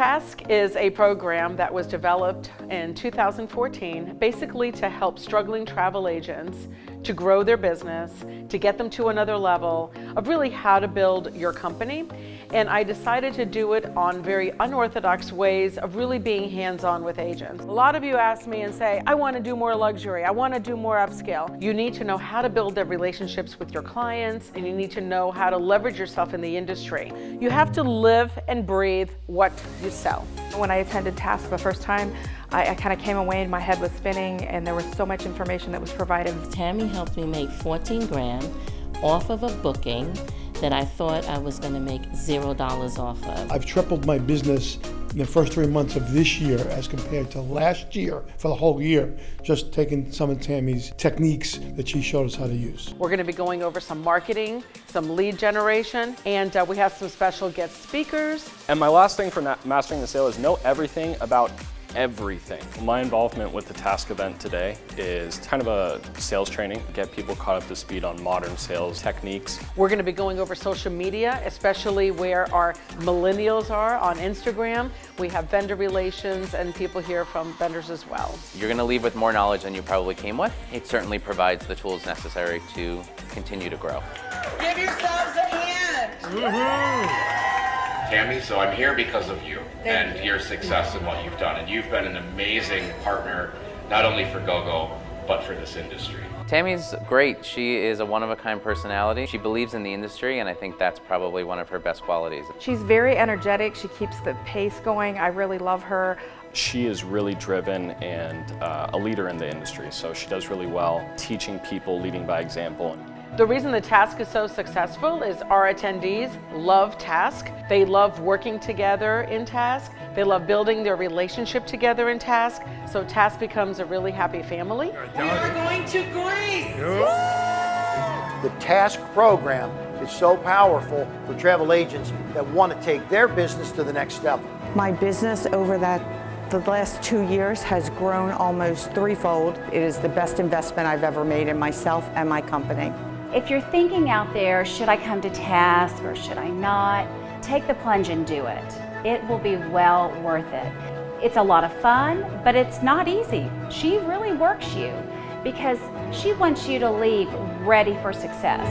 Task is a program that was developed in 2014, basically to help struggling travel agents to grow their business, to get them to another level of really how to build your company. And I decided to do it on very unorthodox ways of really being hands-on with agents. A lot of you ask me and say, I want to do more luxury, I want to do more upscale. You need to know how to build their relationships with your clients, and you need to know how to leverage yourself in the industry. You have to live and breathe what you sell. When I attended Task the first time, I kind of came away and my head was spinning, and there was so much information that was provided. Tammy helped me make 14 grand off of a booking that I thought I was going to make $0 off of. I've tripled my business in the first 3 months of this year as compared to last year for the whole year, just taking some of Tammy's techniques that she showed us how to use. We're going to be going over some marketing, some lead generation, and we have some special guest speakers. And my last thing for mastering the sale is know everything about everything. My involvement with the Task event today is kind of a sales training, get people caught up to speed on modern sales techniques. We're going to be going over social media, especially where our millennials are on Instagram. We have vendor relations and people here from vendors as well. You're going to leave with more knowledge than you probably came with. It certainly provides the tools necessary to continue to grow. Give yourselves a hand. Tammy, so I'm here because of you and your success and what you've done. And you've been an amazing partner, not only for GoGo, but for this industry. Tammy's great. She is a one-of-a-kind personality. She believes in the industry, and I think that's probably one of her best qualities. She's very energetic. She keeps the pace going. I really love her. She is really driven and a leader in the industry, so she does really well teaching people, leading by example. The reason the Task is so successful is our attendees love Task. They love working together in Task. They love building their relationship together in Task. So Task becomes a really happy family. We are going to Greece. The Task program is so powerful for travel agents that want to take their business to the next level. My business over the last 2 years has grown almost threefold. It is the best investment I've ever made in myself and my company. If you're thinking out there, should I come to Task or should I not? Take the plunge and do it. It will be well worth it. It's a lot of fun, but it's not easy. She really works you because she wants you to leave ready for success.